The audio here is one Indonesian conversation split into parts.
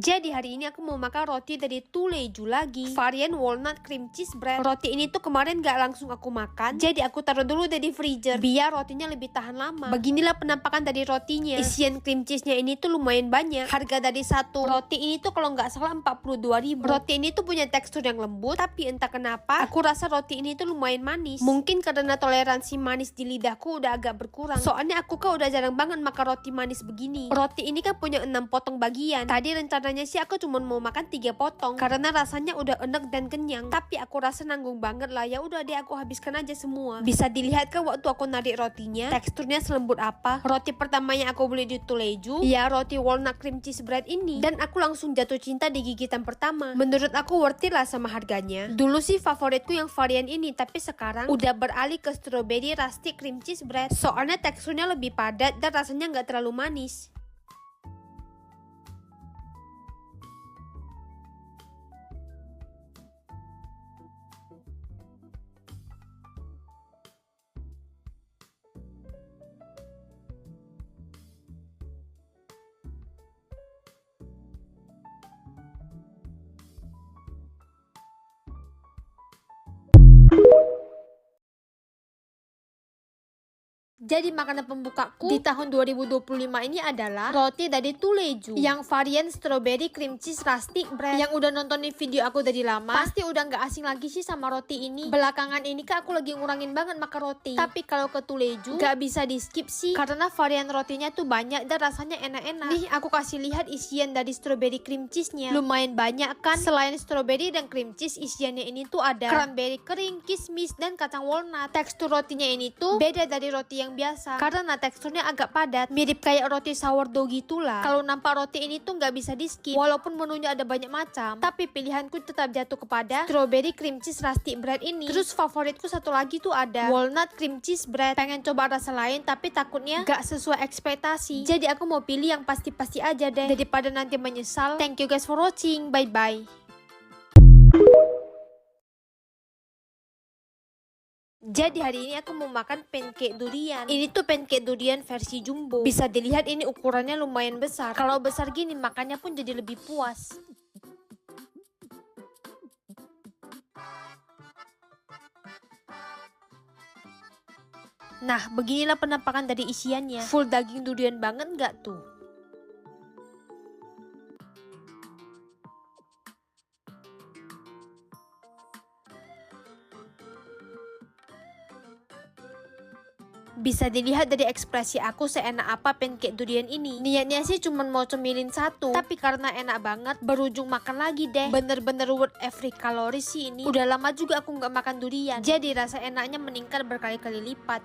Jadi hari ini aku mau makan roti dari Tuleju lagi, varian walnut cream cheese bread. Roti ini tuh kemarin gak langsung aku makan, jadi aku taruh dulu dari freezer biar rotinya lebih tahan lama. Beginilah penampakan dari rotinya. Isian cream cheese-nya ini tuh lumayan banyak. Harga dari satu roti ini tuh kalau nggak salah 42.000. Roti ini tuh punya tekstur yang lembut, tapi entah kenapa aku rasa roti ini tuh lumayan manis. Mungkin karena toleransi manis di lidahku udah agak berkurang. Soalnya aku kan udah jarang banget makan roti manis begini. Roti ini kan punya 6 potong bagian. Tadi rencananya sih aku cuma mau makan 3 potong karena rasanya udah enak dan kenyang. Tapi aku rasa nanggung banget lah, ya udah deh aku habiskan aja semua. Bisa dilihat kan waktu aku narik rotinya, teksturnya selembut apa. Roti pertama yang aku beli di Tuleju, ya roti walnut cream cheese bread ini, dan aku langsung jatuh cinta di gigitan pertama. Menurut aku worth it lah sama harganya. Dulu sih favoritku yang varian ini, tapi sekarang udah beralih ke strawberry rustic cream cheese bread. Soalnya teksturnya lebih padat dan rasanya nggak terlalu manis. Jadi makanan pembukaku di tahun 2025 ini adalah roti dari Tuleju yang varian strawberry cream cheese rustic bread. Yang udah nontonin video aku dari lama pasti udah nggak asing lagi sih sama roti ini. Belakangan ini kak aku lagi ngurangin banget makan roti, tapi kalau ke Tuleju nggak bisa di skip sih karena varian rotinya tuh banyak dan rasanya enak-enak. Nih aku kasih lihat isian dari strawberry cream cheese-nya, lumayan banyak kan. Selain strawberry dan cream cheese, isiannya ini tuh ada cranberry kering, kismis, dan kacang walnut. Tekstur rotinya ini tuh beda dari roti yang biasa karena teksturnya agak padat, mirip kayak roti sourdough gitulah. Kalau nampak roti ini tuh nggak bisa di skip, walaupun menunya ada banyak macam, tapi pilihanku tetap jatuh kepada strawberry cream cheese rustic bread ini. Terus favoritku satu lagi tuh ada walnut cream cheese bread. Pengen coba rasa lain tapi takutnya nggak sesuai ekspektasi, jadi aku mau pilih yang pasti-pasti aja deh daripada nanti menyesal. Thank you guys for watching, bye bye. Jadi hari ini aku mau makan pancake durian. Ini tuh pancake durian versi jumbo. Bisa dilihat ini ukurannya lumayan besar. Kalau besar gini makannya pun jadi lebih puas. Nah, beginilah penampakan dari isiannya. Full daging durian banget nggak tuh? Bisa dilihat dari ekspresi aku seenak apa pancake durian ini. Niatnya sih cuma mau cemilin satu, tapi karena enak banget berujung makan lagi deh. Bener-bener worth every calorie sih ini. Udah lama juga aku nggak makan durian, jadi rasa enaknya meningkat berkali-kali lipat.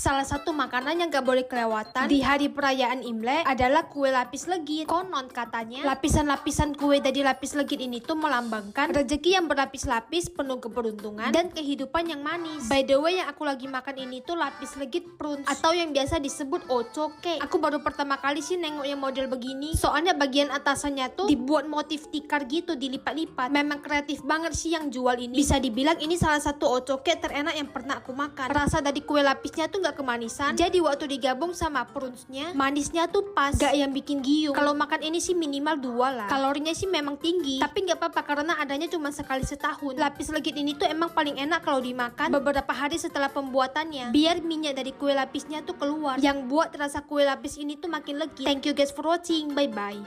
Salah satu makanan yang gak boleh kelewatan di hari perayaan Imlek adalah kue lapis legit. Konon katanya, lapisan-lapisan kue dari lapis legit ini tuh melambangkan rezeki yang berlapis-lapis, penuh keberuntungan, dan kehidupan yang manis. By the way, yang aku lagi makan ini tuh lapis legit prunes, atau yang biasa disebut ocoke. Aku baru pertama kali sih nengok yang model begini. Soalnya bagian atasannya tuh dibuat motif tikar gitu, dilipat-lipat. Memang kreatif banget sih yang jual ini. Bisa dibilang ini salah satu ocoke terenak yang pernah aku makan. Rasa dari kue lapisnya tuh gak kemanisan, jadi waktu digabung sama prunesnya, manisnya tuh pas, gak yang bikin giung. Kalau makan ini sih minimal 2 lah. Kalorinya sih memang tinggi, tapi gak apa-apa karena adanya cuma sekali setahun. Lapis legit ini tuh emang paling enak kalau dimakan beberapa hari setelah pembuatannya, biar minyak dari kue lapisnya tuh keluar, yang buat rasa kue lapis ini tuh makin legit. Thank you guys for watching, bye bye.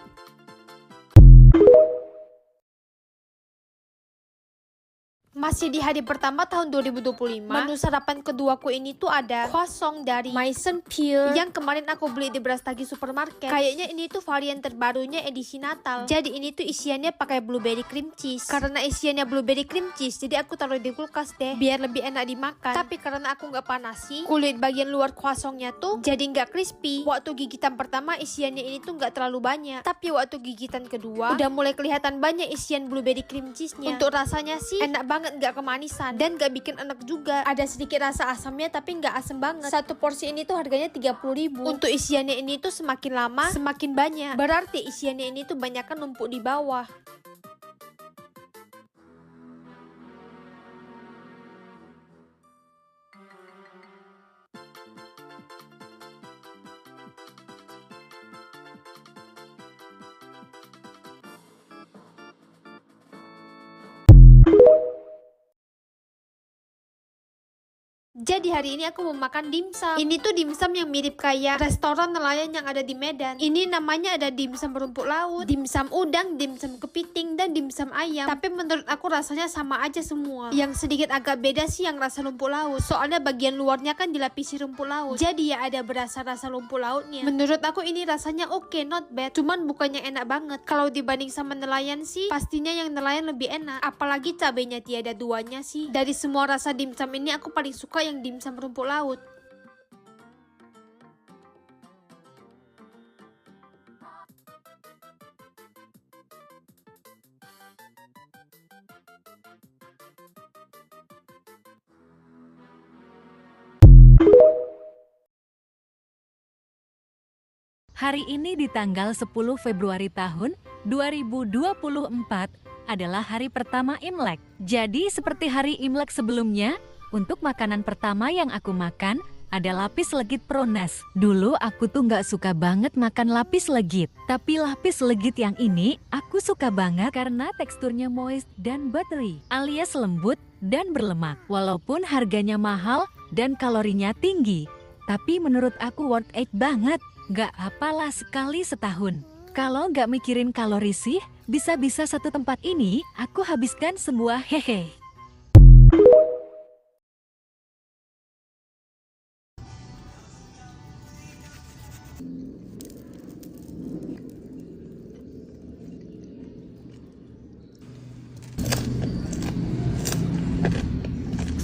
Masih di hari pertama tahun 2025, menu sarapan keduaku ini tuh ada croissant dari Meisenpier yang kemarin aku beli di Brastagi Supermarket. Kayaknya ini tuh varian terbarunya edisi Natal. Jadi ini tuh isiannya pakai blueberry cream cheese. Karena isiannya blueberry cream cheese, jadi aku taruh di kulkas deh, biar lebih enak dimakan. Tapi karena aku nggak panasi, kulit bagian luar croissantnya tuh jadi nggak crispy. Waktu gigitan pertama isiannya ini tuh nggak terlalu banyak, tapi waktu gigitan kedua udah mulai kelihatan banyak isian blueberry cream cheese-nya. Untuk rasanya sih enak banget, nggak kemanisan dan nggak bikin enak juga. Ada sedikit rasa asamnya tapi nggak asam banget. Satu porsi ini tuh harganya 30.000. Untuk isiannya ini tuh semakin lama semakin banyak, berarti isiannya ini tuh banyakkan numpuk di bawah. Jadi hari ini aku mau makan dimsum. Ini tuh dimsum yang mirip kayak restoran nelayan yang ada di Medan. Ini namanya ada dimsum rumput laut, dimsum udang, dimsum kepiting, dan dimsum ayam. Tapi menurut aku rasanya sama aja semua. Yang sedikit agak beda sih yang rasa rumput laut. Soalnya bagian luarnya kan dilapisi rumput laut, jadi ya ada berasa rasa rumput lautnya. Menurut aku ini rasanya oke, not bad. Cuman bukannya enak banget. Kalau dibanding sama nelayan sih, pastinya yang nelayan lebih enak. Apalagi cabenya tiada duanya sih. Dari semua rasa dimsum ini aku paling suka yang dimsum rumput laut. Hari ini di tanggal 10 Februari tahun 2024 adalah hari pertama Imlek. Jadi seperti hari Imlek sebelumnya, untuk makanan pertama yang aku makan ada lapis legit Pronas. Dulu aku tuh nggak suka banget makan lapis legit. Tapi lapis legit yang ini aku suka banget karena teksturnya moist dan buttery, alias lembut dan berlemak. Walaupun harganya mahal dan kalorinya tinggi, tapi menurut aku worth it banget. Gak apalah sekali setahun. Kalau gak mikirin kalori sih, bisa-bisa satu tempat ini aku habiskan semua, hehe.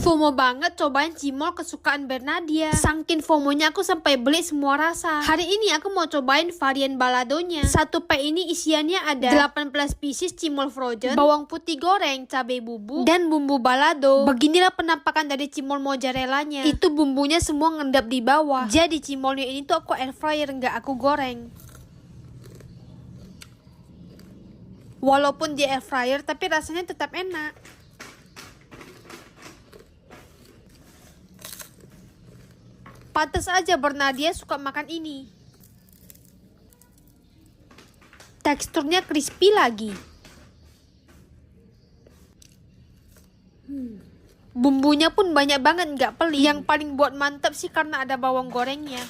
FOMO banget cobain cimol kesukaan Bernadia. Saking FOMOnya aku sampai beli semua rasa. Hari ini aku mau cobain varian baladonya. Satu pack ini isiannya ada 18 pieces cimol frozen, bawang putih goreng, cabai bubuk, dan bumbu balado. Beginilah penampakan dari cimol mozzarellanya. Itu bumbunya semua ngendap di bawah. Jadi cimolnya ini tuh aku air fryer, nggak aku goreng. Walaupun di air fryer tapi rasanya tetap enak. Pantes aja Bernadia suka makan ini. Teksturnya crispy lagi. Bumbunya pun banyak banget, nggak pelit. Yang paling buat mantap sih karena ada bawang gorengnya.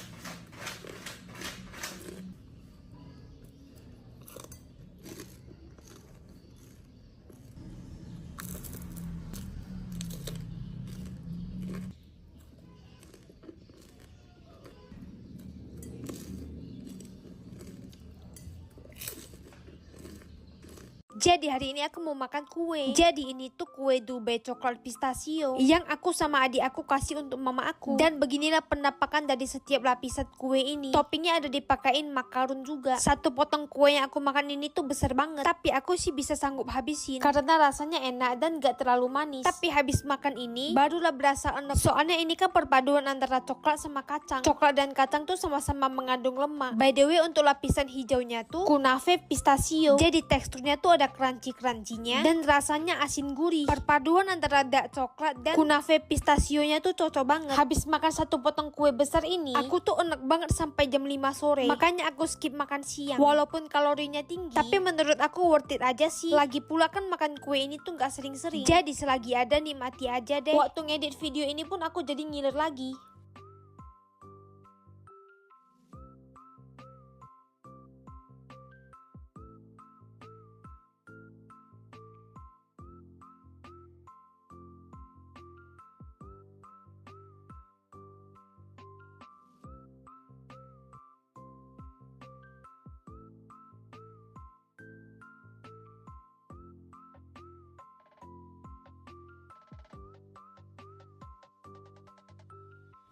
Jadi hari ini aku mau makan kue. Jadi ini tuh kue Dubai coklat pistachio yang aku sama adik aku kasih untuk mama aku. Dan beginilah penampakan dari setiap lapisan kue ini. Toppingnya ada dipakein makarun juga. Satu potong kue yang aku makan ini tuh besar banget. Tapi aku sih bisa sanggup habisin karena rasanya enak dan gak terlalu manis. Tapi habis makan ini barulah berasa enak. Soalnya ini kan perpaduan antara coklat sama kacang. Coklat dan kacang tuh sama-sama mengandung lemak. By the way, untuk lapisan hijaunya tuh kunafe pistachio. Jadi teksturnya tuh ada crunchy-crunchynya dan rasanya asin gurih. Perpaduan antara dark coklat dan kunafe pistachionya tuh cocok banget. Habis makan satu potong kue besar ini, aku tuh enak banget sampai jam 5 sore. Makanya aku skip makan siang. Walaupun kalorinya tinggi, tapi menurut aku worth it aja sih. Lagi pula kan makan kue ini tuh gak sering-sering. Jadi selagi ada nikmati aja deh. Waktu ngedit video ini pun aku jadi ngiler lagi.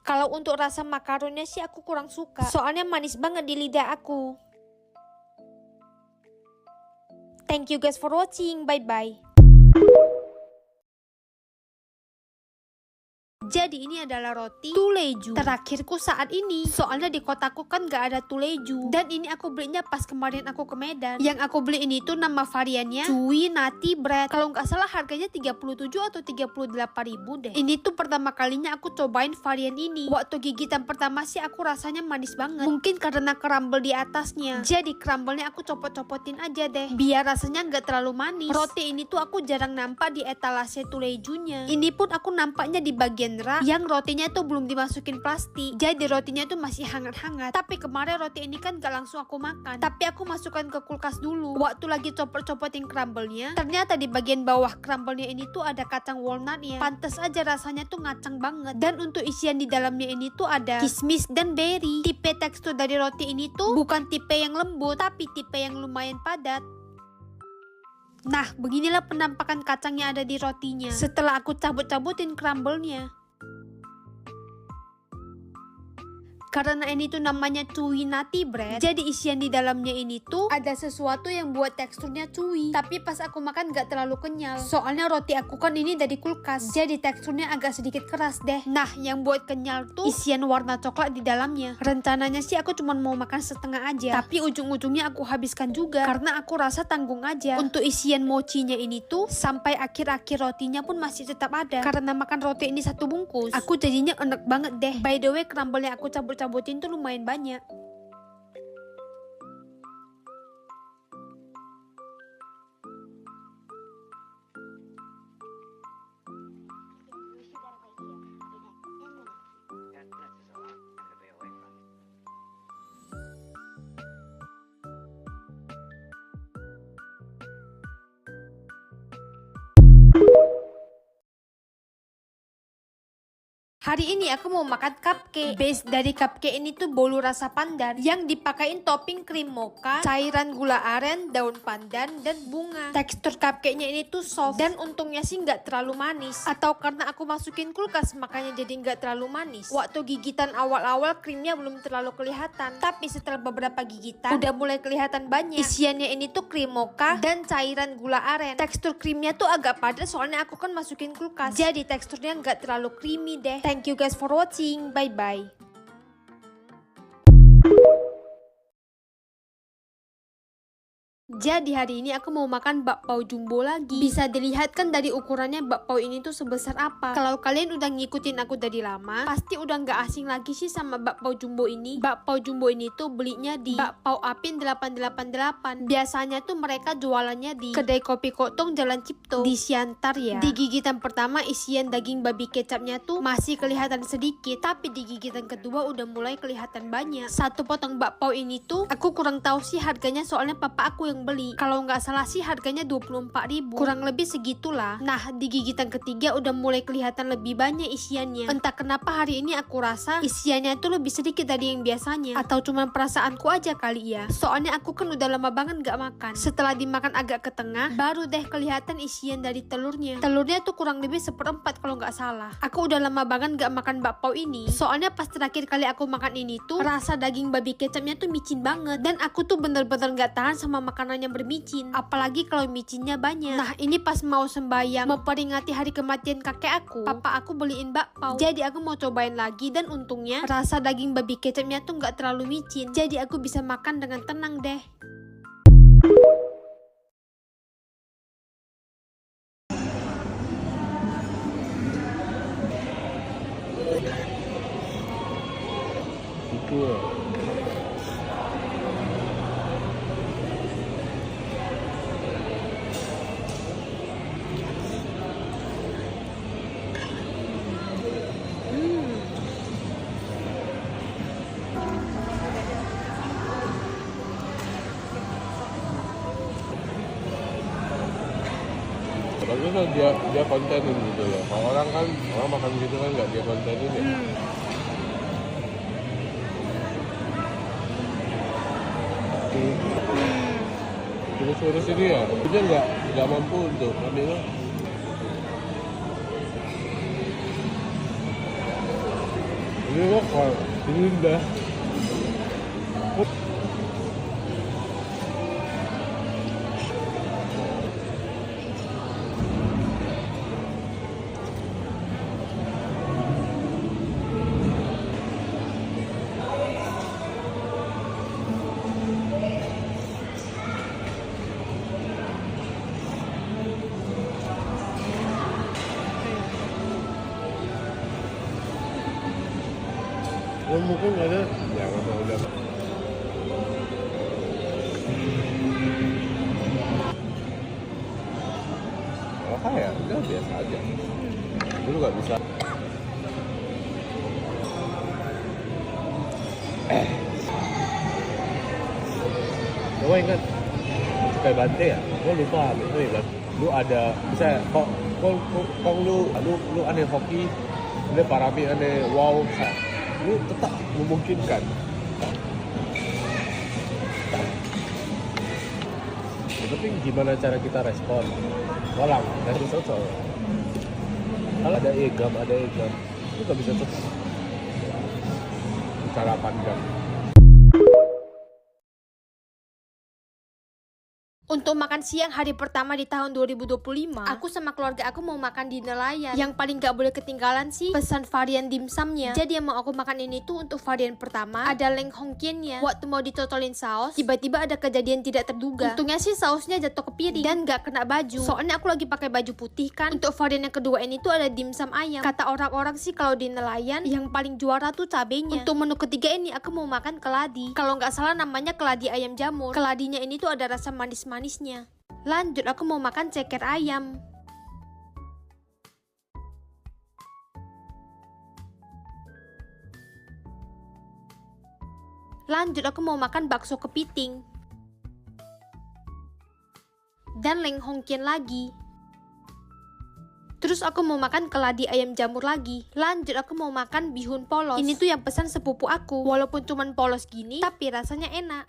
Kalau untuk rasa makaronnya sih aku kurang suka. Soalnya manis banget di lidah aku. Thank you guys for watching. Bye bye. Jadi ini adalah roti tuleju terakhirku saat ini. Soalnya di kotaku kan gak ada tuleju. Dan ini aku belinya pas kemarin aku ke Medan. Yang aku beli ini tuh nama variannya Chewy Nutty Bread. Kalau nggak salah harganya 37 atau 38 ribu deh. Ini tuh pertama kalinya aku cobain varian ini. Waktu gigitan pertama sih aku rasanya manis banget. Mungkin karena crumble di atasnya. Jadi crumble-nya aku copot-copotin aja deh, biar rasanya nggak terlalu manis. Roti ini tuh aku jarang nampak di etalase tulejunya. Ini pun aku nampaknya di bagian yang rotinya tuh belum dimasukin plastik. Jadi rotinya tuh masih hangat-hangat. Tapi kemarin roti ini kan gak langsung aku makan, tapi aku masukkan ke kulkas dulu. Waktu lagi copot-copotin crumble-nya, ternyata di bagian bawah crumble-nya ini tuh ada kacang walnut-nya. Pantes aja rasanya tuh ngacang banget. Dan untuk isian di dalamnya ini tuh ada kismis dan berry. Tipe tekstur dari roti ini tuh bukan tipe yang lembut, tapi tipe yang lumayan padat. Nah, beginilah penampakan kacangnya ada di rotinya setelah aku cabut-cabutin crumble-nya. Karena ini tuh namanya chewy nutty bread, jadi isian di dalamnya ini tuh ada sesuatu yang buat teksturnya chewy. Tapi pas aku makan gak terlalu kenyal. Soalnya roti aku kan ini dari kulkas, jadi teksturnya agak sedikit keras deh. Nah, yang buat kenyal tuh isian warna coklat di dalamnya. Rencananya sih aku cuma mau makan setengah aja, tapi ujung-ujungnya aku habiskan juga karena aku rasa tanggung aja. Untuk isian mochinya ini tuh sampai akhir-akhir rotinya pun masih tetap ada. Karena makan roti ini satu bungkus, aku jadinya enak banget deh. By the way, crumble-nya aku cabut-cabutin tuh lumayan banyak. Hari ini aku mau makan cupcake. Base dari cupcake ini tuh bolu rasa pandan yang dipakain topping krim mocha, cairan gula aren, daun pandan, dan bunga. Tekstur cupcake-nya ini tuh soft dan untungnya sih nggak terlalu manis. Atau karena aku masukin kulkas makanya jadi nggak terlalu manis. Waktu gigitan awal-awal krimnya belum terlalu kelihatan, tapi setelah beberapa gigitan udah mulai kelihatan banyak. Isiannya ini tuh krim mocha dan cairan gula aren. Tekstur krimnya tuh agak padat soalnya aku kan masukin kulkas, jadi teksturnya nggak terlalu creamy deh. Thank you guys for watching, bye bye. Jadi hari ini aku mau makan bakpao jumbo lagi. Bisa dilihat kan dari ukurannya bakpao ini tuh sebesar apa. Kalau kalian udah ngikutin aku dari lama, pasti udah nggak asing lagi sih sama bakpao jumbo ini. Bakpao jumbo ini tuh belinya di Bakpao Apin 888. Biasanya tuh mereka jualannya di kedai kopi Kotong Jalan Cipto di Siantar ya. Di gigitan pertama isian daging babi kecapnya tuh masih kelihatan sedikit, tapi di gigitan kedua udah mulai kelihatan banyak. Satu potong bakpao ini tuh aku kurang tahu sih harganya soalnya papa aku yang beli. Kalau nggak salah sih harganya 24.000, kurang lebih segitulah. Nah, di gigitan ketiga udah mulai kelihatan lebih banyak isiannya. Entah kenapa hari ini aku rasa isiannya itu lebih sedikit dari yang biasanya, atau cuma perasaanku aja kali ya. Soalnya aku kan udah lama banget nggak makan. Setelah dimakan agak ke tengah, baru deh kelihatan isian dari telurnya. Telurnya tuh kurang lebih 1/4 kalau nggak salah. Aku udah lama banget nggak makan bakpao ini. Soalnya pas terakhir kali aku makan ini tuh rasa daging babi kecapnya tuh micin banget, dan aku tuh bener-bener nggak tahan sama makanannya bermicin, apalagi kalau micinnya banyak. Nah, ini pas mau sembahyang memperingati hari kematian kakek aku, papa aku beliin bakpao. Jadi aku mau cobain lagi, dan untungnya rasa daging babi kecapnya tuh nggak terlalu micin. Jadi aku bisa makan dengan tenang deh. Itu bagus kan dia kontenin gitu loh. Kalau orang makan gitu kan nggak dia kontenin ya. Terus ini ya, dia nggak mampu untuk ambil. Ini lokal, ini indah. Ya mungkin ada, ya kalau udah apa ya, udah biasa aja. Dulu nggak bisa. Gue ingat kayak Bante ya, gue lupa itu ya. Lu ada bisa kok lu aneh hoki, lu parami aneh wow. Lu tetap memungkinkan. Tapi gimana cara kita respon? Walang, dari sosok. Kalau ada egam, lu gak bisa tetap cara pandang. Untuk makan siang hari pertama di tahun 2025, aku sama keluarga aku mau makan di nelayan. Yang paling gak boleh ketinggalan sih pesan varian dimsumnya. Jadi yang mau aku makan ini tuh untuk varian pertama ada leng hongkiennya. Waktu mau ditotolin saus, tiba-tiba ada kejadian tidak terduga. Untungnya sih sausnya jatuh ke piring dan gak kena baju. Soalnya aku lagi pakai baju putih kan. Untuk varian yang kedua ini tuh ada dimsum ayam. Kata orang-orang sih kalau di nelayan yang paling juara tuh cabenya. Untuk menu ketiga ini aku mau makan keladi. Kalau nggak salah namanya keladi ayam jamur. Keladinya ini tuh ada rasa manisnya. Lanjut aku mau makan ceker ayam. Lanjut aku mau makan bakso kepiting. Dan leng hongkian lagi. Terus aku mau makan keladi ayam jamur lagi. Lanjut aku mau makan bihun polos. Ini tuh yang pesan sepupu aku. Walaupun cuman polos gini, tapi rasanya enak.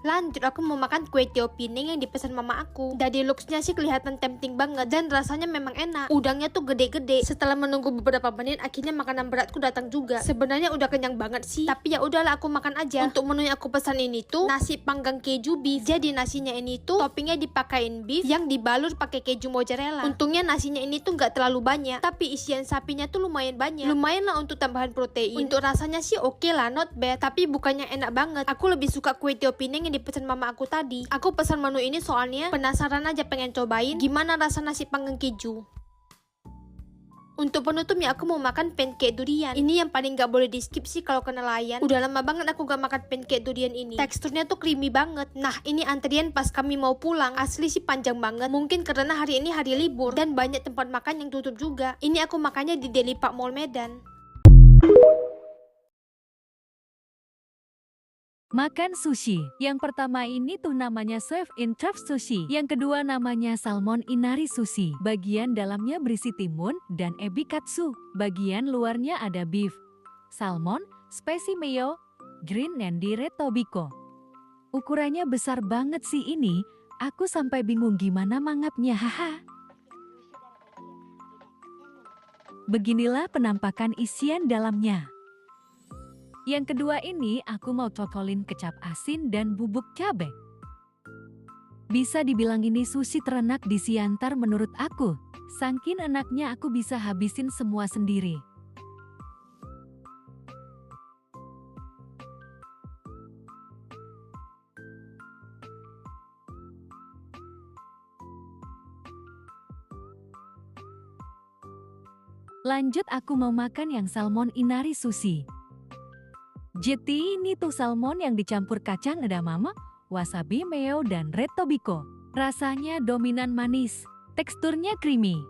Lanjut aku mau makan kue tio pining yang dipesan mama aku. Dari looksnya sih kelihatan tempting banget dan rasanya memang enak. Udangnya tuh gede-gede. Setelah menunggu beberapa menit, akhirnya makanan beratku datang juga. Sebenarnya udah kenyang banget sih, tapi ya udahlah aku makan aja. Untuk menu yang aku pesan ini tuh nasi panggang keju beef. Jadi nasinya ini tuh toppingnya dipakain beef yang dibalur pakai keju mozzarella. Untungnya nasinya ini tuh nggak terlalu banyak, tapi isian sapinya tuh lumayan banyak. Lumayan lah untuk tambahan protein. Untuk rasanya sih oke lah, not bad. Tapi bukannya enak banget. Aku lebih suka kue tio pining yang dipesan mama aku tadi. Aku pesan menu ini soalnya penasaran aja pengen cobain gimana rasa nasi panggang keju. Untuk penutupnya aku mau makan pancake durian. Ini yang paling gak boleh di skip sih kalau kena layan. Udah lama banget aku gak makan pancake durian ini. Teksturnya tuh creamy banget. Nah ini antrian pas kami mau pulang. Asli sih panjang banget. Mungkin karena hari ini hari libur dan banyak tempat makan yang tutup juga. Ini aku makannya di Deli Park Mall Medan. Makan sushi. Yang pertama ini tuh namanya Chef in Chef Sushi. Yang kedua namanya Salmon Inari Sushi. Bagian dalamnya berisi timun dan ebi katsu. Bagian luarnya ada beef, salmon, spicy mayo, green and red tobiko. Ukurannya besar banget sih ini. Aku sampai bingung gimana mangapnya, haha. Beginilah penampakan isian dalamnya. Yang kedua ini aku mau cocolin kecap asin dan bubuk cabai. Bisa dibilang ini sushi terenak di Siantar menurut aku. Saking enaknya aku bisa habisin semua sendiri. Lanjut aku mau makan yang salmon inari sushi. Jadi ini tuh salmon yang dicampur kacang edamame, wasabi mayo dan red tobiko. Rasanya dominan manis, teksturnya creamy.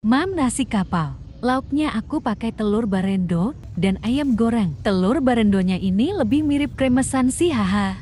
Mam nasi kapau. Lauknya aku pakai telur barendo dan ayam goreng. Telur barendonya ini lebih mirip kremesan sih, haha.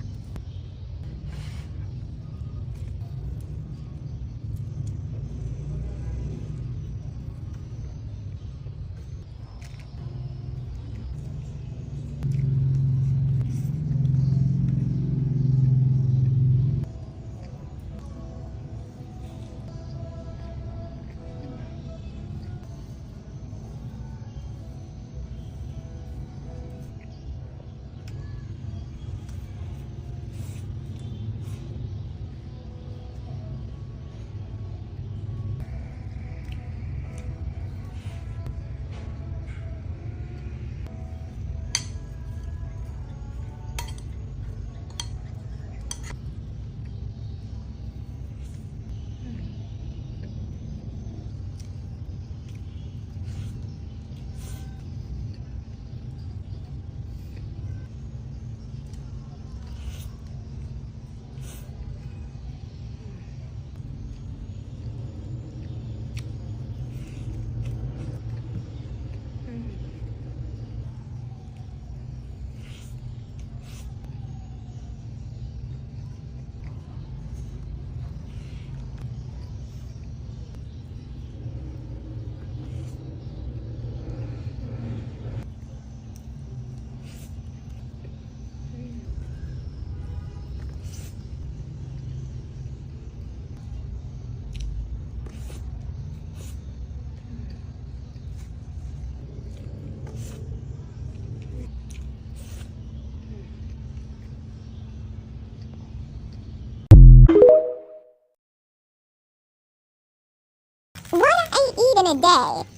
What I eat in a day?